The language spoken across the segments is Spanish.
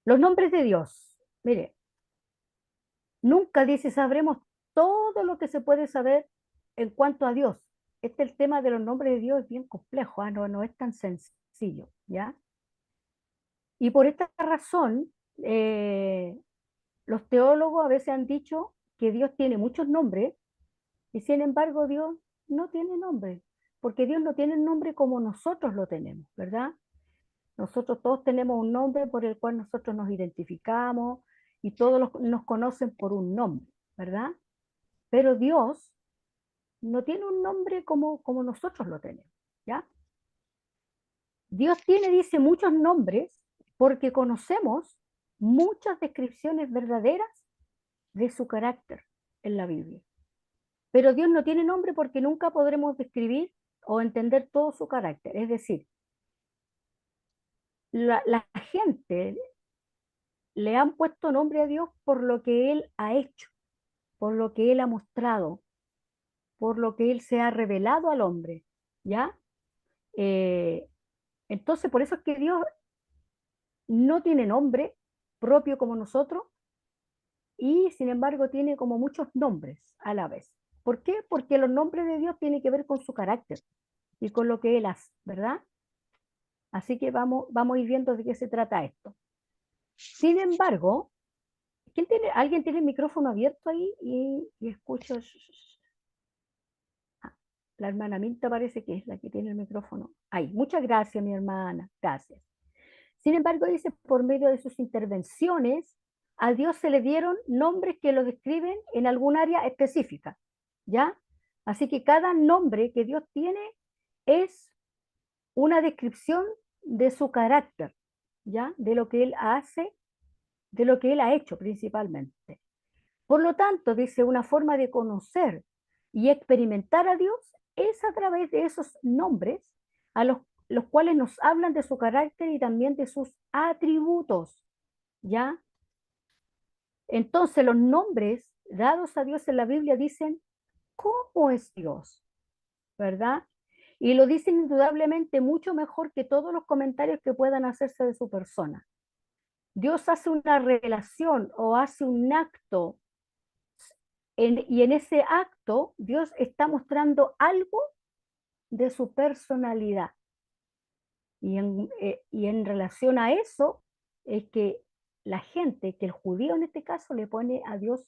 Los nombres de Dios. Mire, nunca dice sabremos todo lo que se puede saber en cuanto a Dios. El tema de los nombres de Dios es bien complejo, ¿ah? No, no es tan sencillo, ¿ya? Y por esta razón, eh, los teólogos a veces han dicho que Dios tiene muchos nombres y sin embargo Dios no tiene nombre, porque Dios no tiene nombre como nosotros lo tenemos, ¿verdad? Nosotros todos tenemos un nombre por el cual nosotros nos identificamos y todos nos conocen por un nombre, ¿verdad? Pero Dios no tiene un nombre como nosotros lo tenemos, ¿ya? Dios tiene, dice, muchos nombres porque conocemos muchas descripciones verdaderas de su carácter en la Biblia. Pero Dios no tiene nombre porque nunca podremos describir o entender todo su carácter. Es decir, la gente le han puesto nombre a Dios por lo que Él ha hecho, por lo que Él ha mostrado, por lo que Él se ha revelado al hombre, ¿ya? Eh, entonces, por eso es que Dios no tiene nombre propio como nosotros y sin embargo tiene como muchos nombres a la vez. ¿Por qué? Porque los nombres de Dios tienen que ver con su carácter y con lo que Él hace, ¿verdad? Así que vamos a ir viendo de qué se trata esto. Sin embargo, ¿alguien tiene el micrófono abierto ahí y escucho? Ah, la hermana Minta parece que es la que tiene el micrófono. Ahí, muchas gracias, mi hermana, gracias. Sin embargo, dice, por medio de sus intervenciones, a Dios se le dieron nombres que lo describen en algún área específica, ¿ya? Así que cada nombre que Dios tiene es una descripción de su carácter, ¿ya? De lo que Él hace, de lo que Él ha hecho principalmente. Por lo tanto, dice, una forma de conocer y experimentar a Dios es a través de esos nombres a los cuales nos hablan de su carácter y también de sus atributos, ¿ya? Entonces, los nombres dados a Dios en la Biblia dicen cómo es Dios, ¿verdad? Y lo dicen indudablemente mucho mejor que todos los comentarios que puedan hacerse de su persona. Dios hace una revelación o hace un acto y en ese acto Dios está mostrando algo de su personalidad. Y en relación a eso es que la gente, que el judío en este caso, le pone a Dios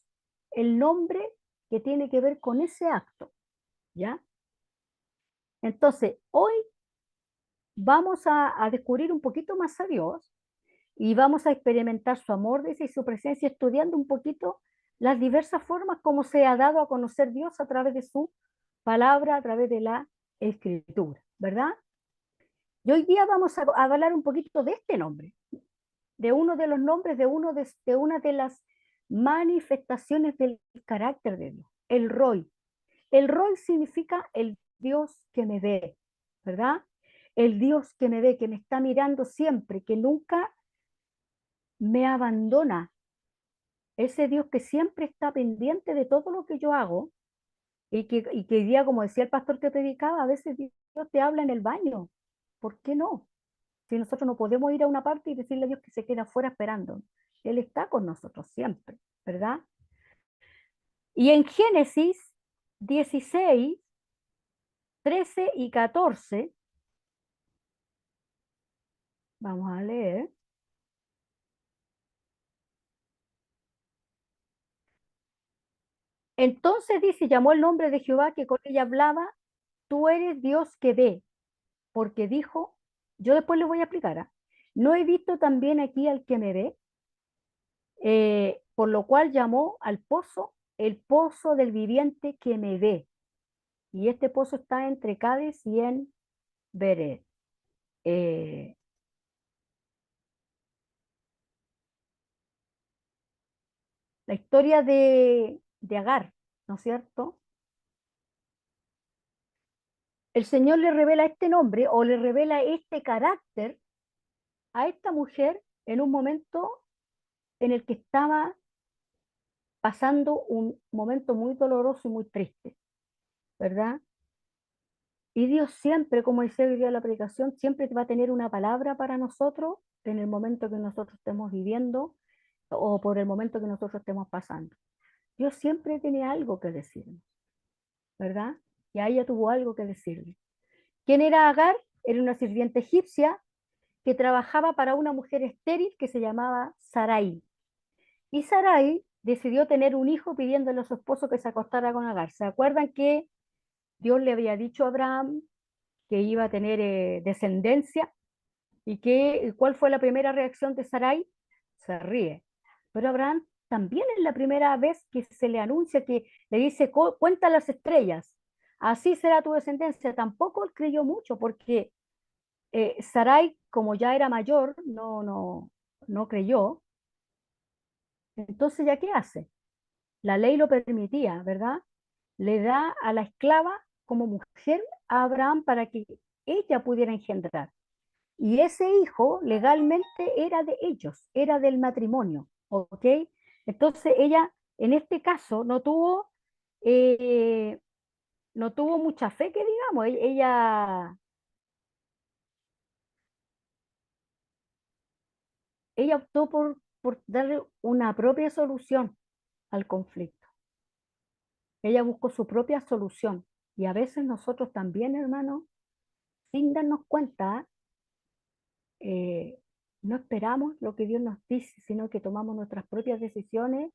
el nombre que tiene que ver con ese acto, ¿ya? Entonces, hoy vamos a descubrir un poquito más a Dios y vamos a experimentar su amor, dice, y su presencia, estudiando un poquito las diversas formas como se ha dado a conocer Dios a través de su palabra, a través de la escritura, ¿verdad? Y hoy día vamos a hablar un poquito de este nombre, de uno de los nombres, de una de las manifestaciones del carácter de Dios, el Roy. El Roy significa el Dios que me ve, ¿verdad? El Dios que me ve, que me está mirando siempre, que nunca me abandona. Ese Dios que siempre está pendiente de todo lo que yo hago y que hoy día, como decía el pastor que predicaba, a veces Dios te habla en el baño. ¿Por qué no? Si nosotros no podemos ir a una parte y decirle a Dios que se quede afuera esperando. Él está con nosotros siempre, ¿verdad? Y en Génesis 16, 13 y 14, vamos a leer. Entonces dice, llamó el nombre de Jehová que con ella hablaba, tú eres Dios que ve, porque dijo, yo después le voy a explicar, ¿ah? No he visto también aquí al que me ve, por lo cual llamó al pozo el pozo del viviente que me ve. Y este pozo está entre Cádiz y en Bered. Eh, la historia de Agar, ¿no es cierto? El Señor le revela este nombre o le revela este carácter a esta mujer en un momento en el que estaba pasando un momento muy doloroso y muy triste, ¿verdad? Y Dios siempre, como dice hoy día la predicación, siempre va a tener una palabra para nosotros en el momento que nosotros estemos viviendo o por el momento que nosotros estemos pasando. Dios siempre tiene algo que decirnos, ¿verdad? Y a ella tuvo algo que decirle. ¿Quién era Agar? Era una sirvienta egipcia que trabajaba para una mujer estéril que se llamaba Sarai. Y Sarai decidió tener un hijo pidiéndole a su esposo que se acostara con Agar. ¿Se acuerdan que Dios le había dicho a Abraham que iba a tener descendencia? ¿Y cuál fue la primera reacción de Sarai? Se ríe. Pero Abraham también es la primera vez que se le anuncia, que le dice, cuenta las estrellas, así será tu descendencia. Tampoco él creyó mucho porque Sarai, como ya era mayor, no creyó. Entonces, ¿ya qué hace? La ley lo permitía, ¿verdad? Le da a la esclava como mujer a Abraham para que ella pudiera engendrar. Y ese hijo legalmente era de ellos, era del matrimonio, ¿ok? Entonces ella, en este caso, eh, no tuvo mucha fe, que digamos, ella optó por darle una propia solución al conflicto. Ella buscó su propia solución. Y a veces nosotros también, hermanos, sin darnos cuenta, eh, no esperamos lo que Dios nos dice, sino que tomamos nuestras propias decisiones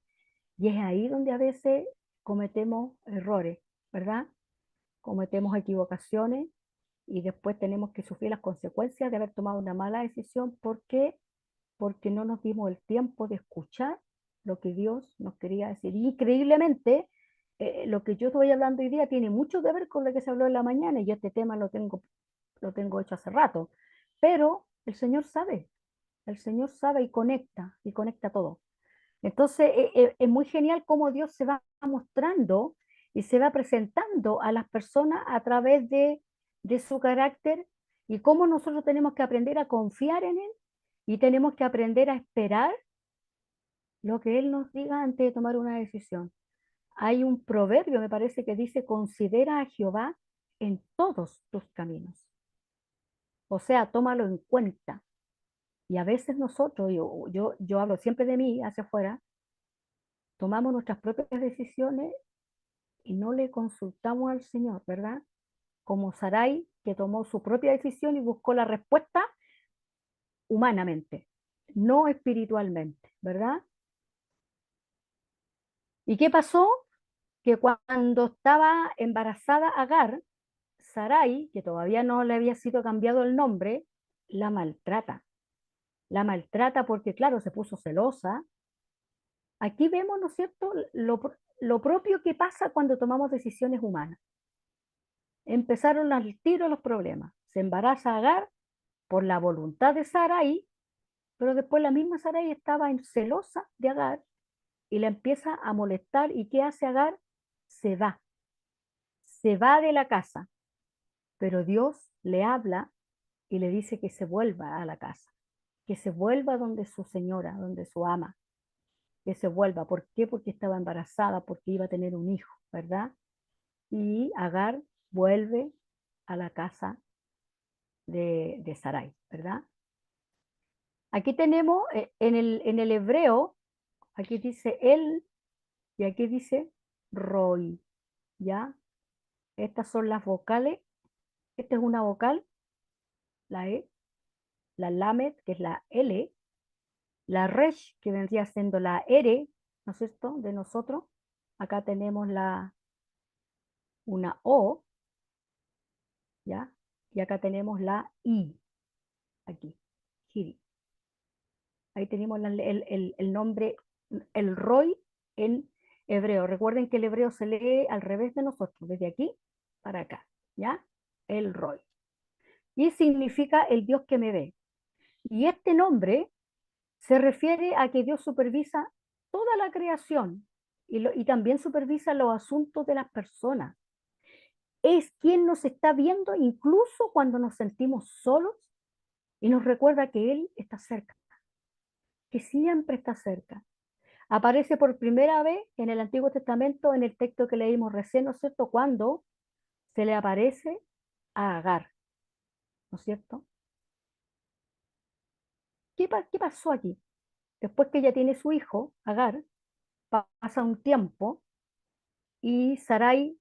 y es ahí donde a veces cometemos errores, ¿verdad? Cometemos equivocaciones y después tenemos que sufrir las consecuencias de haber tomado una mala decisión. ¿Por qué? Porque no nos dimos el tiempo de escuchar lo que Dios nos quería decir. Y increíblemente, lo que yo estoy hablando hoy día tiene mucho que ver con lo que se habló en la mañana y yo este tema lo tengo hecho hace rato. Pero el Señor sabe y conecta todo. Entonces, es muy genial cómo Dios se va mostrando y se va presentando a las personas a través de su carácter y cómo nosotros tenemos que aprender a confiar en Él y tenemos que aprender a esperar lo que Él nos diga antes de tomar una decisión. Hay un proverbio, me parece, que dice, considera a Jehová en todos tus caminos. O sea, tómalo en cuenta. Y a veces nosotros, yo hablo siempre de mí hacia afuera, tomamos nuestras propias decisiones y no le consultamos al Señor, ¿verdad? Como Sarai, que tomó su propia decisión y buscó la respuesta humanamente, no espiritualmente, ¿verdad? ¿Y qué pasó? Que cuando estaba embarazada Agar, Sarai, que todavía no le había sido cambiado el nombre, la maltrata. La maltrata porque, claro, se puso celosa. Aquí vemos, ¿no es cierto?, lo propio que pasa cuando tomamos decisiones humanas. Empezaron al tiro los problemas. Se embaraza Agar por la voluntad de Sarai, pero después la misma Sarai estaba celosa de Agar y la empieza a molestar. ¿Y qué hace Agar? Se va, se va de la casa, pero Dios le habla y le dice que se vuelva a la casa, que se vuelva donde su señora, donde su ama, que se vuelva. ¿Por qué? Porque estaba embarazada, porque iba a tener un hijo, ¿verdad? Y Agar vuelve a la casa de Sarai, ¿verdad? Aquí tenemos en el hebreo, aquí dice él y aquí dice Roy, ¿ya? Estas son las vocales. Esta es una vocal, la E, la Lamed, que es la L, la Resh, que vendría siendo la R, ¿no es cierto?, de nosotros. Acá tenemos una O, ¿ya? Y acá tenemos la I, aquí, Hiri. Ahí tenemos el nombre, el Roy en hebreo. Recuerden que el hebreo se lee al revés de nosotros, desde aquí para acá, ¿ya? El Roy. Y significa el Dios que me ve. Y este nombre se refiere a que Dios supervisa toda la creación y también supervisa los asuntos de las personas. Es quien nos está viendo incluso cuando nos sentimos solos y nos recuerda que Él está cerca, que siempre está cerca. Aparece por primera vez en el Antiguo Testamento, en el texto que leímos recién, ¿no es cierto?, cuando se le aparece a Agar, ¿no es cierto? ¿qué pasó aquí? Después que ella tiene su hijo, Agar, pasa un tiempo y Sarai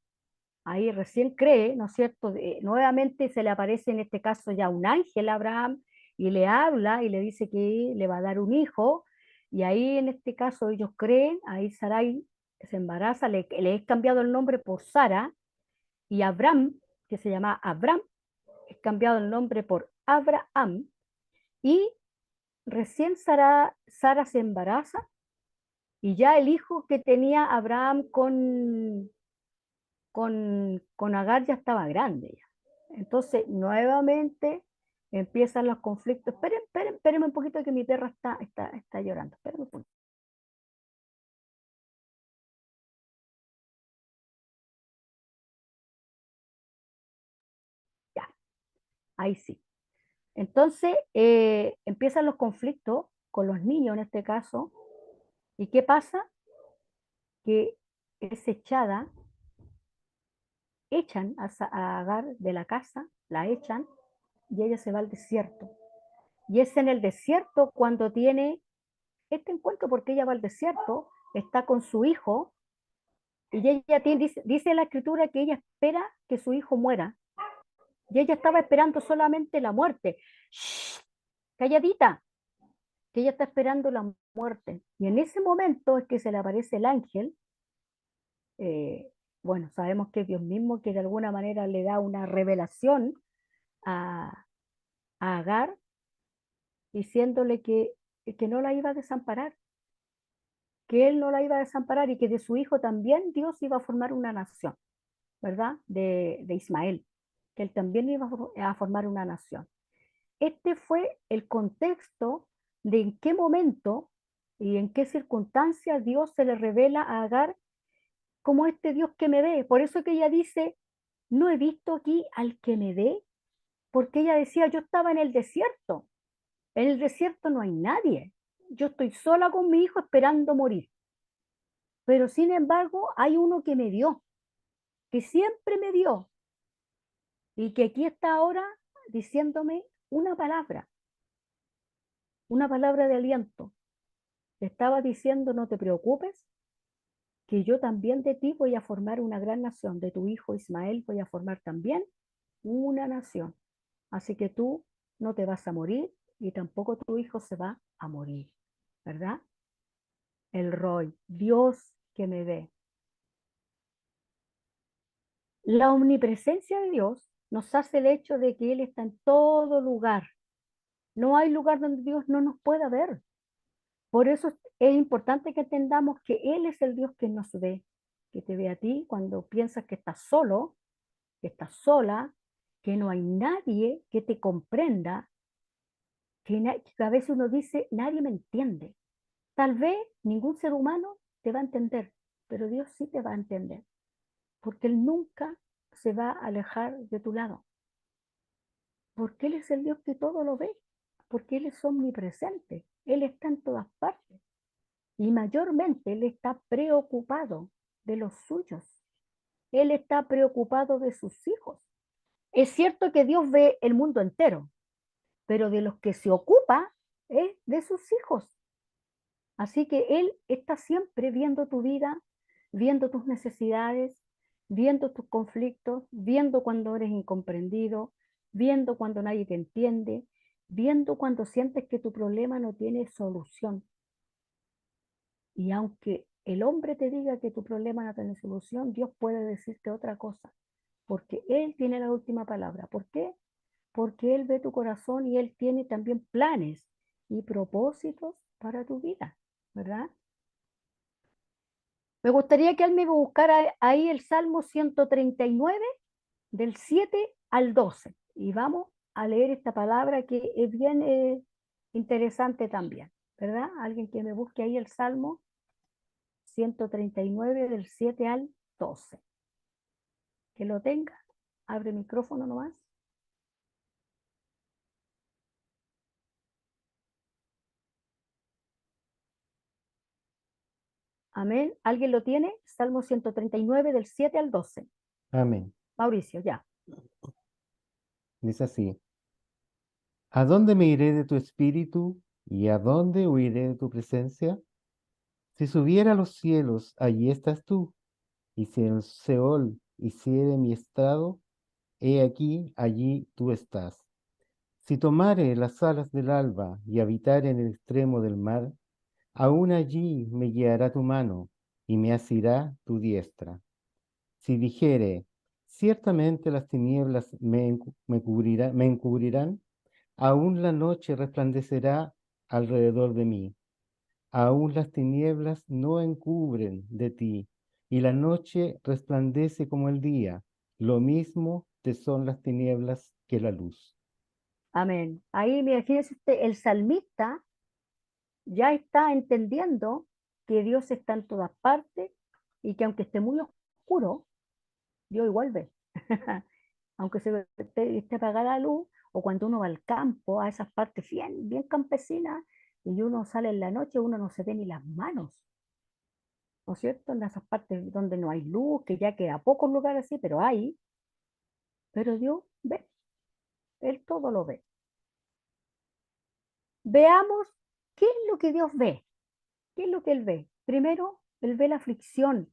ahí recién cree, ¿no es cierto? Nuevamente se le aparece en este caso ya un ángel a Abraham y le habla y le dice que le va a dar un hijo, y ahí en este caso ellos creen, ahí Sarai se embaraza, le es cambiado el nombre por Sara, y Abraham, que se llama Abraham, es cambiado el nombre por Abraham, y recién Sara se embaraza, y ya el hijo que tenía Abraham con Agar ya estaba grande ya. Entonces, nuevamente empiezan los conflictos. Espérenme un poquito que mi perra está llorando. Espérenme un poquito. Ya, ahí sí. Entonces, empiezan los conflictos con los niños en este caso. ¿Y qué pasa? Que es echada, echan a Agar de la casa, la echan y ella se va al desierto. Y es en el desierto cuando tiene este encuentro, porque ella va al desierto, está con su hijo, y ella dice la escritura que ella espera que su hijo muera, y ella estaba esperando solamente la muerte. ¡Shh! Calladita, que ella está esperando la muerte. Y en ese momento es que se le aparece el ángel. Bueno, sabemos que es Dios mismo que de alguna manera le da una revelación a Agar, diciéndole que no la iba a desamparar, que él no la iba a desamparar y que de su hijo también Dios iba a formar una nación, ¿verdad? De Ismael, que él también iba a formar una nación. Este fue el contexto de en qué momento y en qué circunstancias Dios se le revela a Agar como este Dios que me ve. Por eso que ella dice, no he visto aquí al que me ve, porque ella decía, yo estaba en el desierto no hay nadie, yo estoy sola con mi hijo esperando morir, pero sin embargo hay uno que me dio, que siempre me dio, y que aquí está ahora diciéndome una palabra de aliento. Le estaba diciendo, no te preocupes, que yo también de ti voy a formar una gran nación, de tu hijo Ismael voy a formar también una nación. Así que tú no te vas a morir y tampoco tu hijo se va a morir, ¿verdad? El Roy, Dios que me ve. La omnipresencia de Dios nos hace el hecho de que Él está en todo lugar. No hay lugar donde Dios no nos pueda ver. Por eso es importante que entendamos que Él es el Dios que nos ve, que te ve a ti cuando piensas que estás solo, que estás sola, que no hay nadie que te comprenda, que a veces uno dice, nadie me entiende. Tal vez ningún ser humano te va a entender, pero Dios sí te va a entender, porque Él nunca se va a alejar de tu lado, porque Él es el Dios que todo lo ve, porque Él es omnipresente, Él está en todas partes. Y mayormente Él está preocupado de los suyos. Él está preocupado de sus hijos. Es cierto que Dios ve el mundo entero, pero de los que se ocupa es de sus hijos. Así que Él está siempre viendo tu vida, viendo tus necesidades, viendo tus conflictos, viendo cuando eres incomprendido, viendo cuando nadie te entiende, viendo cuando sientes que tu problema no tiene solución. Y aunque el hombre te diga que tu problema no tiene solución, Dios puede decirte otra cosa, porque Él tiene la última palabra. ¿Por qué? Porque Él ve tu corazón y Él tiene también planes y propósitos para tu vida, ¿verdad? Me gustaría que Él me buscara ahí el Salmo 139 del 7 al 12. Y vamos a leer esta palabra que es bien interesante también, ¿verdad? Alguien que me busque ahí el Salmo 139 del 7 al 12. Que lo tenga, abre micrófono nomás. Amén. ¿Alguien lo tiene? Salmo 139 del 7 al 12. Amén. Mauricio, ya. Dice así: ¿A dónde me iré de tu espíritu? ¿Y a dónde huiré de tu presencia? Si subiera a los cielos, allí estás tú. Y si en Seol hiciere mi estrado, he aquí, allí tú estás. Si tomare las alas del alba y habitare en el extremo del mar, aún allí me guiará tu mano y me asirá tu diestra. Si dijere, ciertamente las tinieblas me encubrirán, aún la noche resplandecerá alrededor de mí. Aún las tinieblas no encubren de ti, y la noche resplandece como el día. Lo mismo te son las tinieblas que la luz. Amén. Ahí, mira, fíjese usted, el salmista ya está entendiendo que Dios está en todas partes y que aunque esté muy oscuro, Dios igual ve. Aunque esté apagada la luz, o cuando uno va al campo, a esas partes bien, bien campesinas, y uno sale en la noche, uno no se ve ni las manos, ¿no es cierto? En esas partes donde no hay luz, que ya queda pocos lugares así, pero hay, pero Dios ve, Él todo lo ve. Veamos qué es lo que Dios ve, qué es lo que Él ve. Primero, Él ve la aflicción.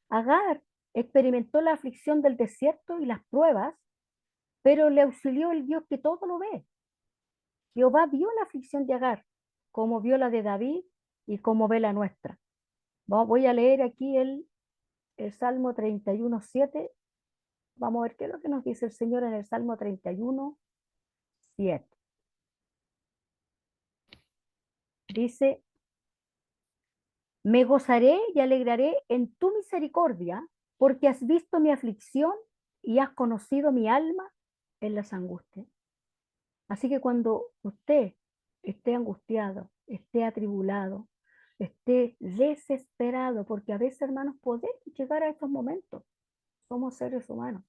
Agar experimentó la aflicción del desierto y las pruebas, pero le auxilió el Dios que todo lo ve. Jehová vio la aflicción de Agar, como vio la de David y como ve la nuestra. Voy a leer aquí el Salmo 31:7. Vamos a ver qué es lo que nos dice el Señor en el Salmo 31:7. Dice, me gozaré y alegraré en tu misericordia, porque has visto mi aflicción y has conocido mi alma en las angustias. Así que cuando usted esté angustiado, esté atribulado, esté desesperado, porque a veces, hermanos, podemos llegar a estos momentos, somos seres humanos,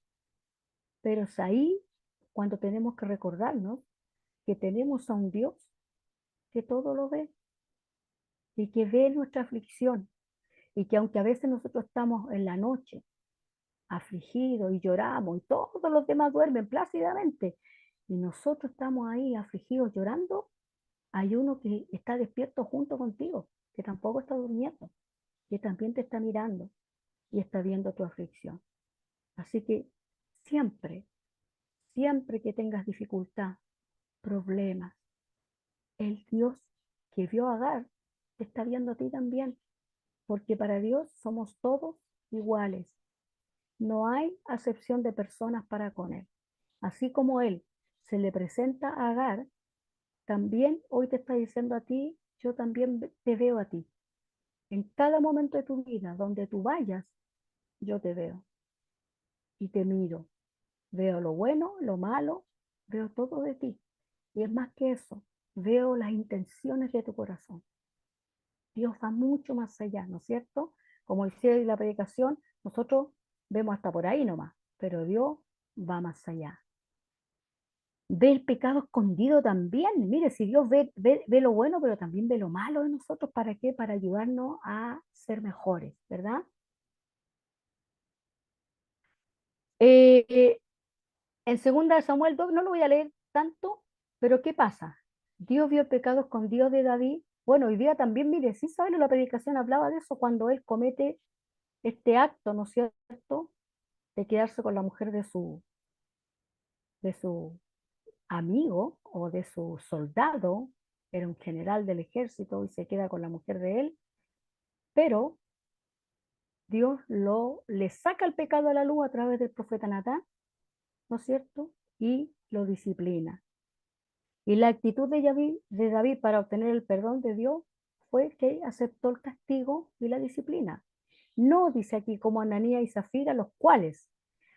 pero es ahí cuando tenemos que recordarnos que tenemos a un Dios que todo lo ve y que ve nuestra aflicción y que aunque a veces nosotros estamos en la noche afligidos y lloramos y todos los demás duermen plácidamente y nosotros estamos ahí afligidos llorando, hay uno que está despierto junto contigo, que tampoco está durmiendo, que también te está mirando y está viendo tu aflicción. Así que siempre, siempre que tengas dificultad, problemas, el Dios que vio a Agar te está viendo a ti también, porque para Dios somos todos iguales. No hay acepción de personas para con Él. Así como Él se le presenta a Agar, también hoy te está diciendo a ti, yo también te veo a ti. En cada momento de tu vida, donde tú vayas, yo te veo y te miro. Veo lo bueno, lo malo, veo todo de ti. Y es más que eso, veo las intenciones de tu corazón. Dios va mucho más allá, ¿no es cierto? Como decía en la predicación, nosotros vemos hasta por ahí nomás, pero Dios va más allá. Ve el pecado escondido también. Mire, si Dios ve lo bueno, pero también ve lo malo de nosotros, ¿para qué? Para ayudarnos a ser mejores, ¿verdad? Eh, en segunda de Samuel 2 no lo voy a leer tanto, pero ¿qué pasa? Dios vio el pecado escondido de David. Bueno, hoy día también, mire, sí saben, la predicación hablaba de eso cuando él comete este acto, ¿no es cierto?, de quedarse con la mujer de su amigo o de su soldado, era un general del ejército y se queda con la mujer de él, pero Dios le saca el pecado a la luz a través del profeta Natán, ¿no es cierto? Y lo disciplina. Y la actitud de David para obtener el perdón de Dios fue que aceptó el castigo y la disciplina. No dice aquí como Ananías y Zafira, los cuales,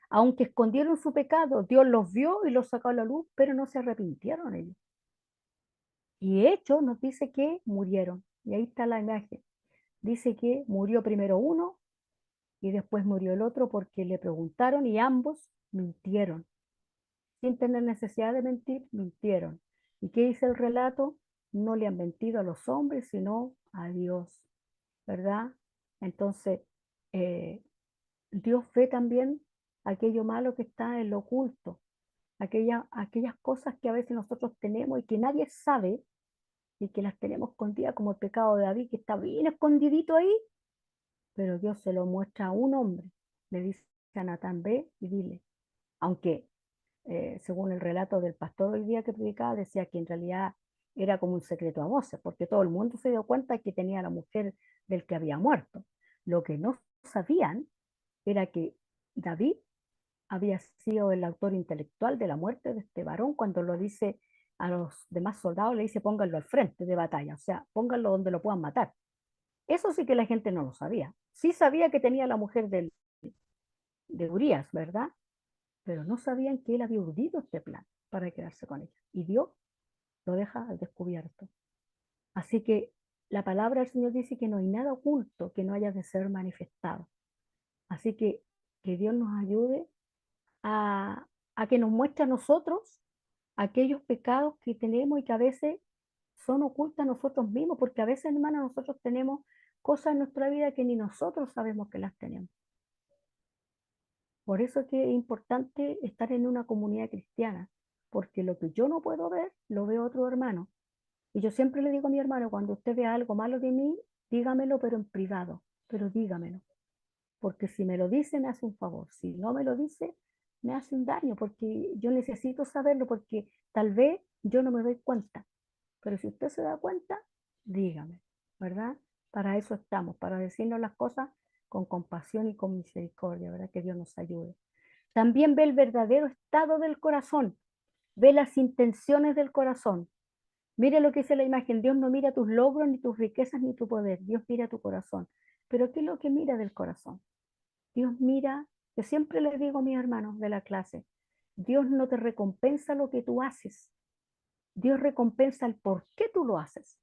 aunque escondieron su pecado, Dios los vio y los sacó a la luz, pero no se arrepintieron ellos. Y Hechos nos dice que murieron. Y ahí está la imagen. Dice que murió primero uno y después murió el otro porque le preguntaron y ambos mintieron. Sin tener necesidad de mentir, mintieron. ¿Y qué dice el relato? No le han mentido a los hombres, sino a Dios, ¿verdad? Entonces, eh, Dios ve también aquello malo que está en lo oculto, aquellas cosas que a veces nosotros tenemos y que nadie sabe, y que las tenemos escondidas como el pecado de David, que está bien escondidito ahí, pero Dios se lo muestra a un hombre. Le dice a Natán, ve y dile. Aunque, según el relato del pastor hoy día que predicaba, decía que en realidad era como un secreto a voces, porque todo el mundo se dio cuenta que tenía a la mujer del que había muerto. Lo que no sabían era que David había sido el autor intelectual de la muerte de este varón cuando lo dice a los demás soldados, le dice pónganlo al frente de batalla, o sea, pónganlo donde lo puedan matar. Eso sí que la gente no lo sabía. Sí sabía que tenía la mujer de Urias, ¿verdad? Pero no sabían que él había urdido este plan para quedarse con ella. Y Dios lo deja al descubierto. Así que la palabra del Señor dice que no hay nada oculto que no haya de ser manifestado. Así que Dios nos ayude a que nos muestre a nosotros aquellos pecados que tenemos y que a veces son ocultos a nosotros mismos, porque a veces, hermanos, nosotros tenemos cosas en nuestra vida que ni nosotros sabemos que las tenemos. Por eso es que es importante estar en una comunidad cristiana, porque lo que yo no puedo ver, lo ve otro hermano. Y yo siempre le digo a mi hermano, cuando usted vea algo malo de mí, dígamelo, pero en privado, pero dígamelo. Porque si me lo dice, me hace un favor. Si no me lo dice, me hace un daño, porque yo necesito saberlo, porque tal vez yo no me doy cuenta. Pero si usted se da cuenta, dígame, ¿verdad? Para eso estamos, para decirnos las cosas con compasión y con misericordia, ¿verdad? Que Dios nos ayude. También ve el verdadero estado del corazón, ve las intenciones del corazón. Mire lo que dice la imagen, Dios no mira tus logros, ni tus riquezas, ni tu poder, Dios mira tu corazón. Pero ¿qué es lo que mira del corazón? Dios mira, yo siempre le digo a mis hermanos de la clase, Dios no te recompensa lo que tú haces, Dios recompensa el por qué tú lo haces.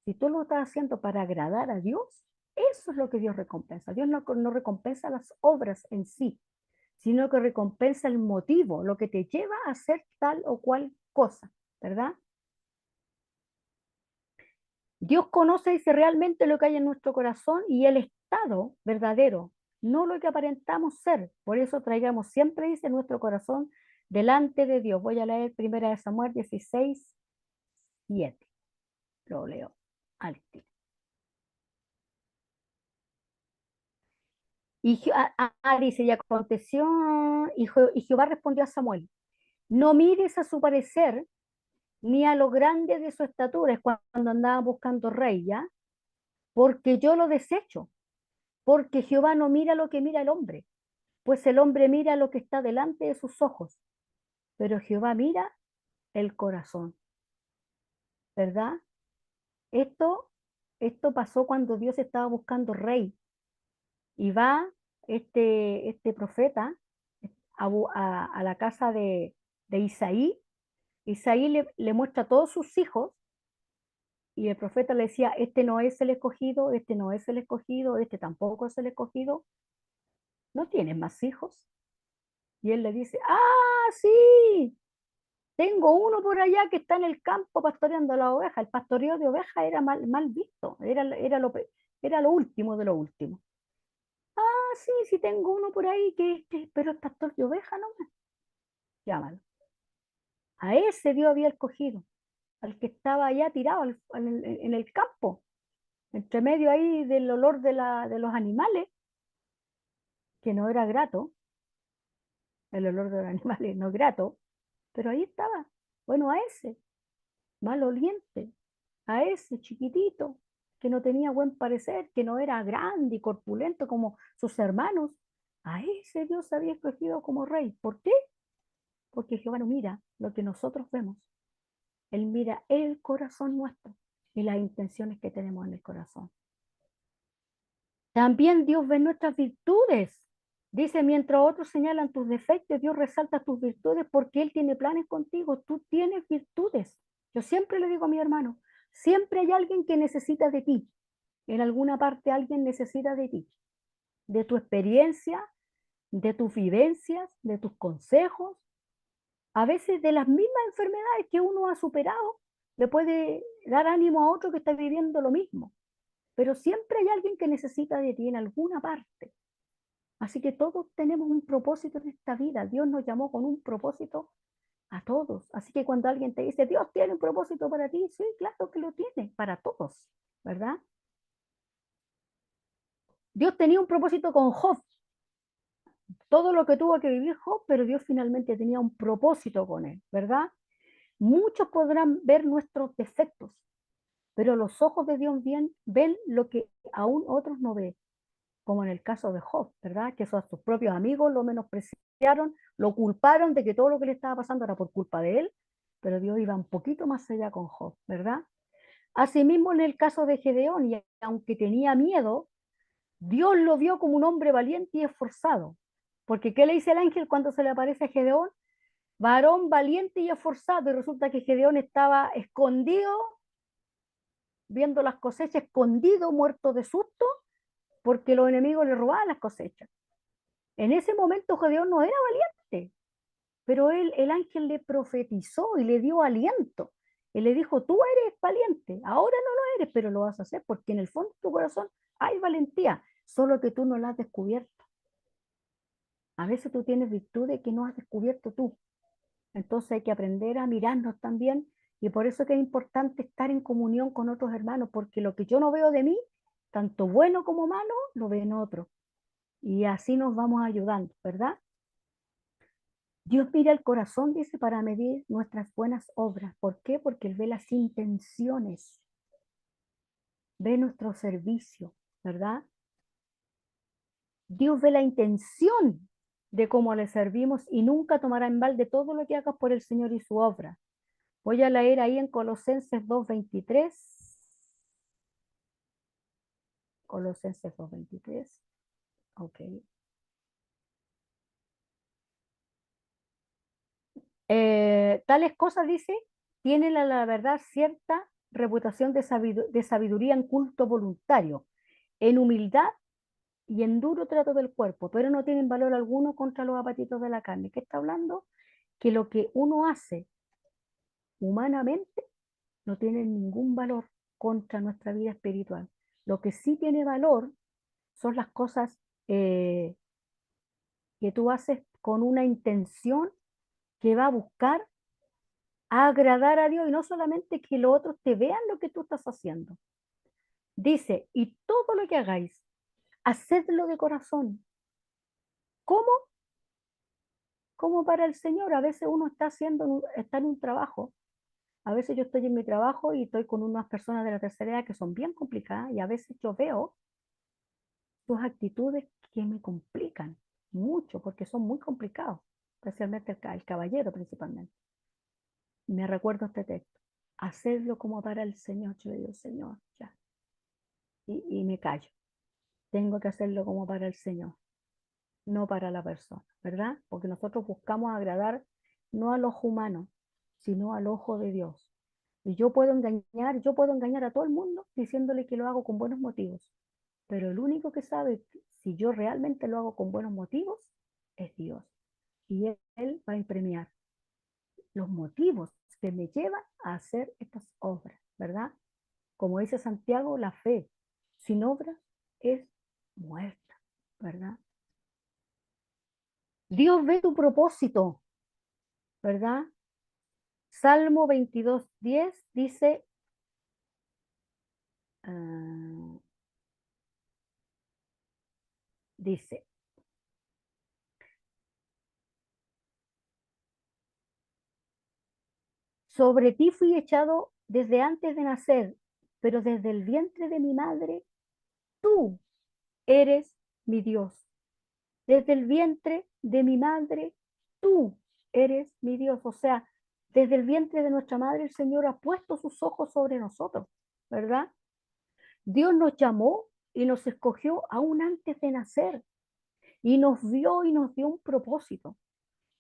Si tú lo estás haciendo para agradar a Dios, eso es lo que Dios recompensa. Dios no recompensa las obras en sí, sino que recompensa el motivo, lo que te lleva a hacer tal o cual cosa, ¿verdad? Dios conoce, dice, realmente lo que hay en nuestro corazón y el estado verdadero, no lo que aparentamos ser. Por eso traigamos siempre, dice, nuestro corazón delante de Dios. Voy a leer 1 Samuel 16, 7. Lo leo al tiro. Dice, y aconteció, y Jehová respondió a Samuel, no mires a su parecer, ni a lo grande de su estatura, es cuando andaba buscando rey, ¿ya? Porque yo lo desecho, porque Jehová no mira lo que mira el hombre, pues el hombre mira lo que está delante de sus ojos, pero Jehová mira el corazón, ¿verdad? Esto, esto pasó cuando Dios estaba buscando rey, y va este profeta a la casa de Isaí. Isaí le muestra a todos sus hijos y el profeta le decía, este no es el escogido, este no es el escogido, este tampoco es el escogido, ¿no tienes más hijos? Y él le dice, ah, sí, tengo uno por allá que está en el campo pastoreando la oveja. El pastoreo de ovejas era mal visto, era lo último de lo último. Ah, sí, sí tengo uno por ahí pero es pastor de oveja, no me llámalo. A ese Dios había escogido, al que estaba allá tirado en el campo, entre medio ahí del olor de los animales, que no era grato, el olor de los animales no es grato, pero ahí estaba. Bueno, a ese, maloliente, a ese chiquitito, que no tenía buen parecer, que no era grande y corpulento como sus hermanos, a ese Dios había escogido como rey. ¿Por qué? Porque Jehová no mira lo que nosotros vemos, Él mira el corazón nuestro y las intenciones que tenemos en el corazón. También Dios ve nuestras virtudes. Dice, mientras otros señalan tus defectos, Dios resalta tus virtudes porque Él tiene planes contigo. Tú tienes virtudes. Yo siempre le digo a mi hermano, siempre hay alguien que necesita de ti. En alguna parte alguien necesita de ti, de tu experiencia, de tus vivencias, de tus consejos, a veces de las mismas enfermedades que uno ha superado, le puede dar ánimo a otro que está viviendo lo mismo. Pero siempre hay alguien que necesita de ti en alguna parte. Así que todos tenemos un propósito en esta vida. Dios nos llamó con un propósito a todos. Así que cuando alguien te dice, Dios tiene un propósito para ti, sí, claro que lo tiene, para todos, ¿verdad? Dios tenía un propósito con Job, todo lo que tuvo que vivir Job, pero Dios finalmente tenía un propósito con él, ¿verdad? Muchos podrán ver nuestros defectos, pero los ojos de Dios ven lo que aún otros no ven, como en el caso de Job, ¿verdad? Que sus propios amigos lo menospreciaron, lo culparon de que todo lo que le estaba pasando era por culpa de él, pero Dios iba un poquito más allá con Job, ¿verdad? Asimismo, en el caso de Gedeón, y aunque tenía miedo, Dios lo vio como un hombre valiente y esforzado. Porque ¿qué le dice el ángel cuando se le aparece a Gedeón? Varón valiente y esforzado. Y resulta que Gedeón estaba escondido, viendo las cosechas, escondido, muerto de susto, porque los enemigos le robaban las cosechas. En ese momento Gedeón no era valiente, pero el ángel le profetizó y le dio aliento. Él le dijo, tú eres valiente, ahora no lo eres, pero lo vas a hacer porque en el fondo de tu corazón hay valentía, solo que tú no la has descubierto. A veces tú tienes virtudes que no has descubierto tú. Entonces hay que aprender a mirarnos también y por eso es que es importante estar en comunión con otros hermanos, porque lo que yo no veo de mí, tanto bueno como malo, lo ven otros. Y así nos vamos ayudando, ¿verdad? Dios mira el corazón, dice, para medir nuestras buenas obras. ¿Por qué? Porque Él ve las intenciones, ve nuestro servicio, ¿verdad? Dios ve la intención de cómo le servimos y nunca tomará en balde todo lo que hagas por el Señor y su obra. Voy a leer ahí en Colosenses 2:23. Colosenses 2:23. Ok. Tales cosas, dice, tienen a la verdad cierta reputación de sabiduría en culto voluntario, en humildad y en duro trato del cuerpo, pero no tienen valor alguno contra los apetitos de la carne. ¿Qué está hablando? Que lo que uno hace humanamente no tiene ningún valor contra nuestra vida espiritual. Lo que sí tiene valor son las cosas eh, que tú haces con una intención que va a buscar a agradar a Dios y no solamente que los otros te vean lo que tú estás haciendo. Dice, y todo lo que hagáis, hacedlo de corazón. ¿Cómo? Como para el Señor. A veces uno está en un trabajo. A veces yo estoy en mi trabajo y estoy con unas personas de la tercera edad que son bien complicadas y a veces yo veo sus actitudes que me complican mucho porque son muy complicados, especialmente el caballero principalmente. Me recuerdo este texto, hacerlo como para el Señor. Yo le digo, Señor, ya, y me callo. Tengo que hacerlo como para el Señor, no para la persona, ¿verdad? Porque nosotros buscamos agradar no al ojo humano, sino al ojo de Dios. Y yo puedo engañar a todo el mundo diciéndole que lo hago con buenos motivos, pero el único que sabe si yo realmente lo hago con buenos motivos es Dios. Y Él va a premiar los motivos que me llevan a hacer estas obras, ¿verdad? Como dice Santiago, la fe sin obras es muerta, ¿verdad? Dios ve tu propósito, ¿verdad? Salmo 22:10 dice, uh, dice, sobre ti fui echado desde antes de nacer, pero desde el vientre de mi madre, tú eres mi Dios. Desde el vientre de mi madre, tú eres mi Dios. O sea, desde el vientre de nuestra madre, el Señor ha puesto sus ojos sobre nosotros, ¿verdad? Dios nos llamó y nos escogió aún antes de nacer y nos vio y nos dio un propósito,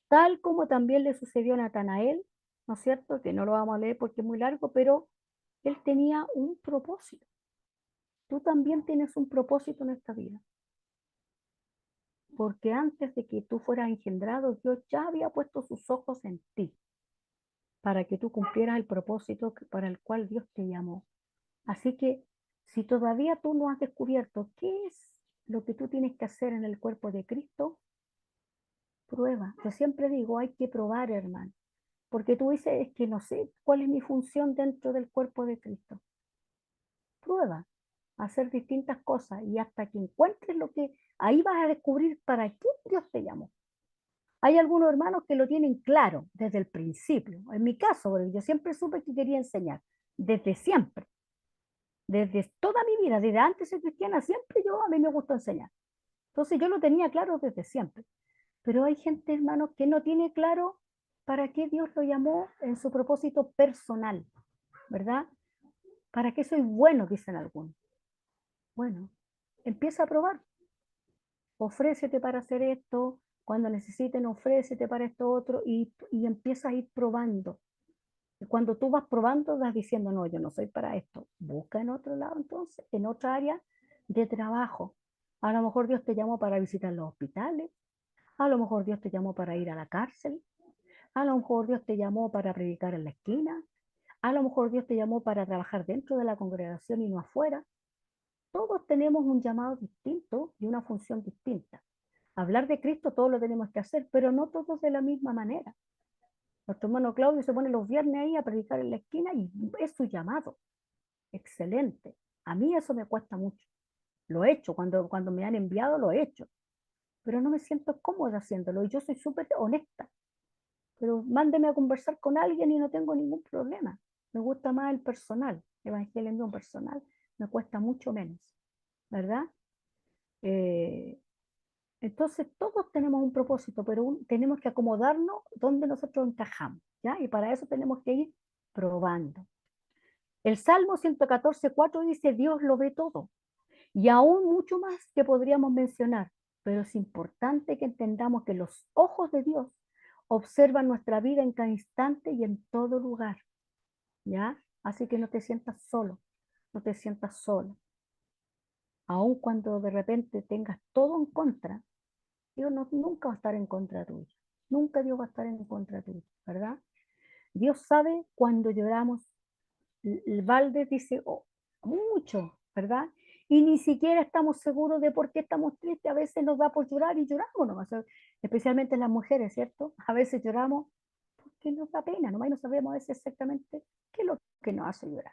tal como también le sucedió a Natanael, ¿no es cierto? Que no lo vamos a leer porque es muy largo, pero él tenía un propósito. Tú también tienes un propósito en esta vida, porque antes de que tú fueras engendrado, Dios ya había puesto sus ojos en ti para que tú cumplieras el propósito para el cual Dios te llamó. Así que si todavía tú no has descubierto qué es lo que tú tienes que hacer en el cuerpo de Cristo, prueba. Yo siempre digo, hay que probar, hermano, porque tú dices, es que no sé cuál es mi función dentro del cuerpo de Cristo. Prueba a hacer distintas cosas y hasta que encuentres lo que, ahí vas a descubrir para qué Dios te llamó. Hay algunos hermanos que lo tienen claro desde el principio. En mi caso, porque yo siempre supe que quería enseñar, desde siempre, desde toda mi vida, desde antes de ser cristiana, siempre a mí me gustó enseñar. Entonces yo lo tenía claro desde siempre. Pero hay gente, hermanos, que no tiene claro para qué Dios lo llamó en su propósito personal, ¿verdad? ¿Para qué soy bueno? Dicen algunos. Bueno, empieza a probar. Ofrécete para hacer esto, cuando necesiten, ofrécete para esto otro, y empiezas a ir probando. Y cuando tú vas probando, vas diciendo, no, yo no soy para esto. Busca en otro lado entonces, en otra área de trabajo. A lo mejor Dios te llamó para visitar los hospitales, a lo mejor Dios te llamó para ir a la cárcel, a lo mejor Dios te llamó para predicar en la esquina, a lo mejor Dios te llamó para trabajar dentro de la congregación y no afuera. Todos tenemos un llamado distinto y una función distinta. Hablar de Cristo todos lo tenemos que hacer, pero no todos de la misma manera. Nuestro hermano Claudio se pone los viernes ahí a predicar en la esquina y es su llamado. Excelente. A mí eso me cuesta mucho. Lo he hecho, cuando me han enviado lo he hecho, pero no me siento cómoda haciéndolo y yo soy súper honesta. Pero mándeme a conversar con alguien y no tengo ningún problema. Me gusta más el personal, evangelio personal, me cuesta mucho menos, ¿verdad? Eh, entonces todos tenemos un propósito, pero tenemos que acomodarnos donde nosotros encajamos, ¿ya? Y para eso tenemos que ir probando. El Salmo 114:4 dice, Dios lo ve todo, y aún mucho más que podríamos mencionar, pero es importante que entendamos que los ojos de Dios observan nuestra vida en cada instante y en todo lugar, ¿ya? Así que no te sientas solo, no te sientas sola. Aun cuando de repente tengas todo en contra, Dios nunca va a estar en contra tuyo. Nunca Dios va a estar en contra tuyo, ¿verdad? Dios sabe cuando lloramos. El balde dice, oh, mucho, ¿verdad? Y ni siquiera estamos seguros de por qué estamos tristes. A veces nos da por llorar y lloramos nomás, especialmente las mujeres, ¿cierto? A veces lloramos porque nos da pena, nomás y no sabemos a veces exactamente qué es lo que nos hace llorar.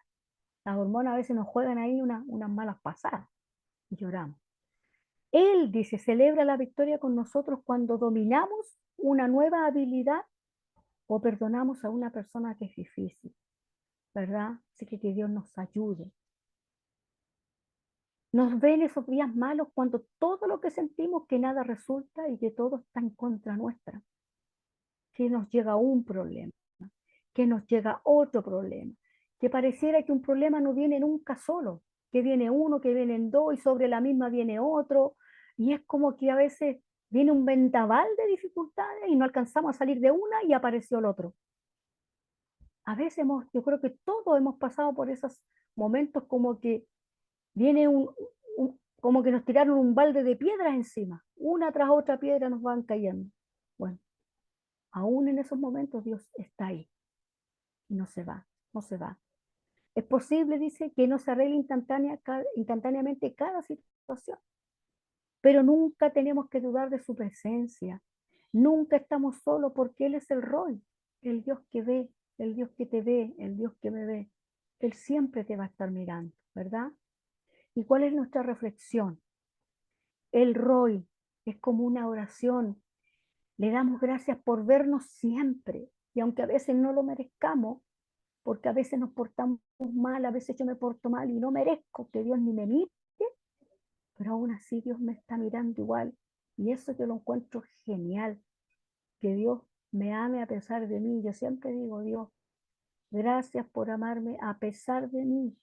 Las hormonas a veces nos juegan ahí unas malas pasadas y lloramos. Él dice, celebra la victoria con nosotros cuando dominamos una nueva habilidad o perdonamos a una persona que es difícil, ¿verdad? Así que Dios nos ayude. Nos ven esos días malos cuando todo lo que sentimos que nada resulta y que todo está en contra nuestra. Que nos llega un problema, que nos llega otro problema, que pareciera que un problema no viene nunca solo, que viene uno, que vienen dos y sobre la misma viene otro, y es como que a veces viene un vendaval de dificultades y no alcanzamos a salir de una y apareció el otro. A veces yo creo que todos hemos pasado por esos momentos como que viene como que nos tiraron un balde de piedras encima, una tras otra piedra nos van cayendo. Bueno, aún en esos momentos Dios está ahí y no se va, no se va. Es posible, dice, que no se arregle instantáneamente cada situación, pero nunca tenemos que dudar de su presencia. Nunca estamos solos porque Él es el Roy, el Dios que ve, el Dios que te ve, el Dios que me ve. Él siempre te va a estar mirando, ¿verdad? ¿Y cuál es nuestra reflexión? El Roy es como una oración. Le damos gracias por vernos siempre. Y aunque a veces no lo merezcamos, porque a veces nos portamos mal, a veces yo me porto mal y no merezco que Dios ni me mire, pero aún así Dios me está mirando igual. Y eso yo lo encuentro genial, que Dios me ame a pesar de mí. Yo siempre digo, Dios, gracias por amarme a pesar de mí,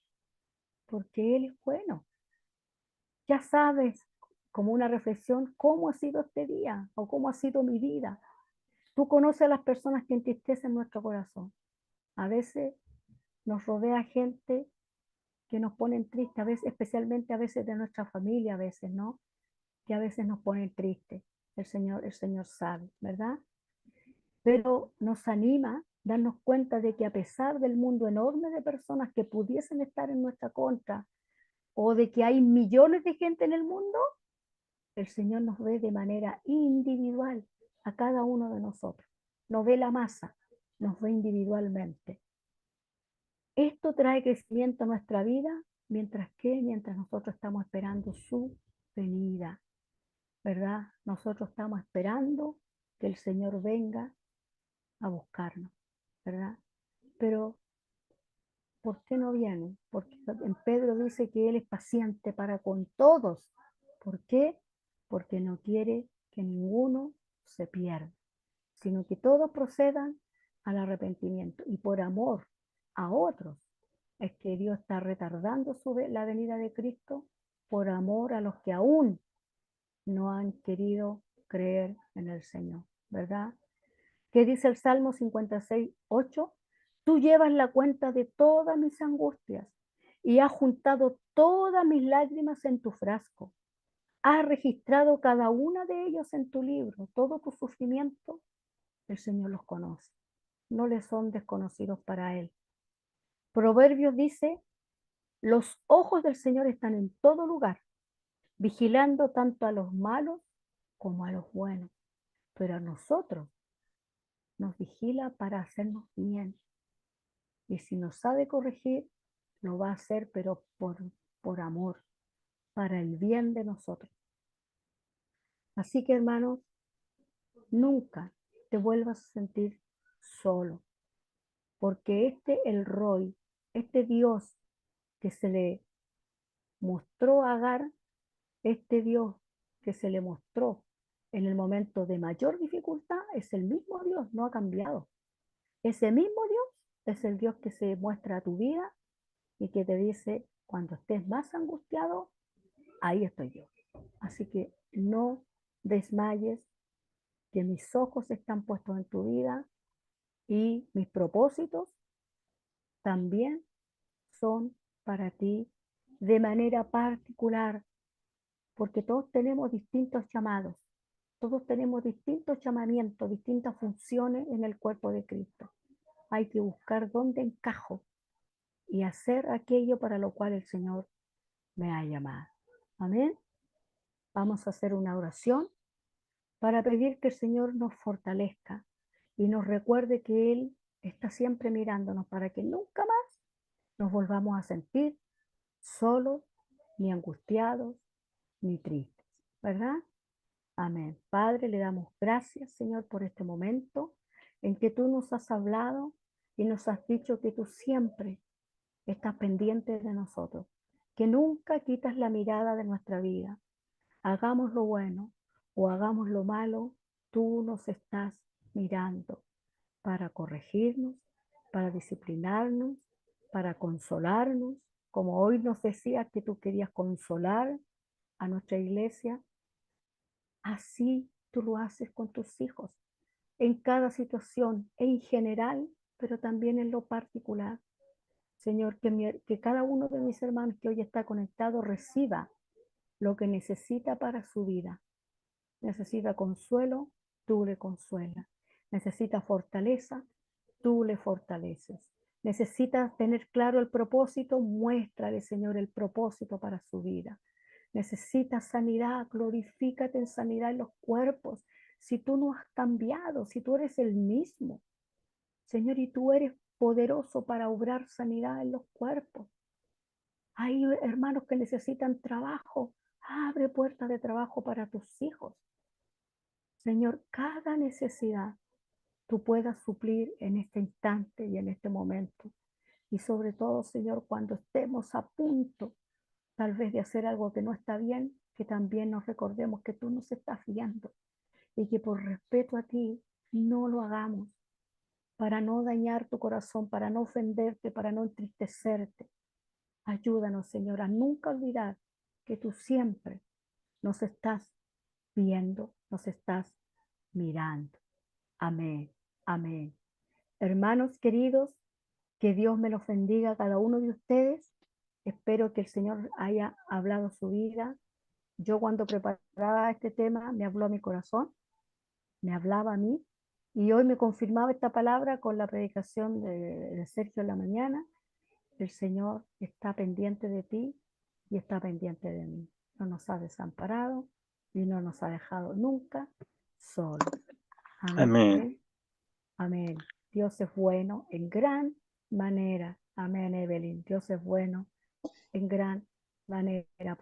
porque Él es bueno. Ya sabes, como una reflexión, cómo ha sido este día o cómo ha sido mi vida. Tú conoces a las personas que entristecen nuestro corazón. A veces nos rodea gente que nos ponen tristes, a veces, especialmente a veces de nuestra familia, a veces, ¿no? Que a veces nos ponen tristes. El Señor sabe, ¿verdad? Pero nos anima darnos cuenta de que a pesar del mundo enorme de personas que pudiesen estar en nuestra contra o de que hay millones de gente en el mundo, el Señor nos ve de manera individual a cada uno de nosotros. No ve la masa, nos ve individualmente. Esto trae crecimiento a nuestra vida, mientras nosotros estamos esperando su venida, ¿verdad? Nosotros estamos esperando que el Señor venga a buscarnos, ¿verdad? Pero, ¿por qué no viene? Porque en Pedro dice que Él es paciente para con todos. ¿Por qué? Porque no quiere que ninguno se pierda, sino que todos procedan al arrepentimiento. Y por amor a otros es que Dios está retardando la venida de Cristo, por amor a los que aún no han querido creer en el Señor, ¿verdad? ¿Qué dice el Salmo 56:8? Tú llevas la cuenta de todas mis angustias y has juntado todas mis lágrimas en tu frasco. Has registrado cada una de ellos en tu libro. Todo tu sufrimiento, el Señor los conoce. No les son desconocidos para Él. Proverbios dice, los ojos del Señor están en todo lugar, vigilando tanto a los malos como a los buenos. Pero a nosotros nos vigila para hacernos bien. Y si nos sabe corregir, lo va a hacer, pero por amor, para el bien de nosotros. Así que, hermanos, nunca te vuelvas a sentir solo, porque el Roy, este Dios que se le mostró a Agar, este Dios que se le mostró en el momento de mayor dificultad, es el mismo Dios, no ha cambiado. Ese mismo Dios es el Dios que se muestra a tu vida y que te dice, cuando estés más angustiado, ahí estoy yo. Así que no desmayes, que mis ojos están puestos en tu vida y mis propósitos también son para ti de manera particular, porque todos tenemos distintos llamados, todos tenemos distintos llamamientos, distintas funciones en el cuerpo de Cristo. Hay que buscar dónde encajo y hacer aquello para lo cual el Señor me ha llamado. Amén. Vamos a hacer una oración para pedir que el Señor nos fortalezca y nos recuerde que Él está siempre mirándonos para que nunca más nos volvamos a sentir solos, ni angustiados, ni tristes, ¿verdad? Amén. Padre, le damos gracias, Señor, por este momento en que tú nos has hablado y nos has dicho que tú siempre estás pendiente de nosotros, que nunca quitas la mirada de nuestra vida. Hagamos lo bueno o hagamos lo malo, tú nos estás mirando para corregirnos, para disciplinarnos, para consolarnos, como hoy nos decías que tú querías consolar a nuestra iglesia. Así tú lo haces con tus hijos, en cada situación, en general, pero también en lo particular. Señor, que cada uno de mis hermanos que hoy está conectado reciba lo que necesita para su vida. Necesita consuelo, tú le consuelas. Necesita fortaleza, tú le fortaleces. Necesita tener claro el propósito, muéstrale, Señor, el propósito para su vida. Necesita sanidad, glorifícate en sanidad en los cuerpos. Si tú no has cambiado, si tú eres el mismo, Señor, y tú eres poderoso para obrar sanidad en los cuerpos. Hay hermanos que necesitan trabajo. Abre puertas de trabajo para tus hijos. Señor, cada necesidad tú puedas suplir en este instante y en este momento. Y sobre todo, Señor, cuando estemos a punto tal vez de hacer algo que no está bien, que también nos recordemos que tú nos estás viendo y que por respeto a ti no lo hagamos, para no dañar tu corazón, para no ofenderte, para no entristecerte. Ayúdanos, Señor, a nunca olvidar que tú siempre nos estás viendo, nos estás mirando. Amén, amén. Hermanos queridos, que Dios me los bendiga a cada uno de ustedes. Espero que el Señor haya hablado su vida. Yo cuando preparaba este tema me habló a mi corazón, me hablaba a mí, y hoy me confirmaba esta palabra con la predicación de Sergio en la mañana. El Señor está pendiente de ti y está pendiente de mí. No nos ha desamparado y no nos ha dejado nunca solos. Amén. Amén. Amén. Dios es bueno en gran manera. Amén, Evelyn. Dios es bueno en gran manera.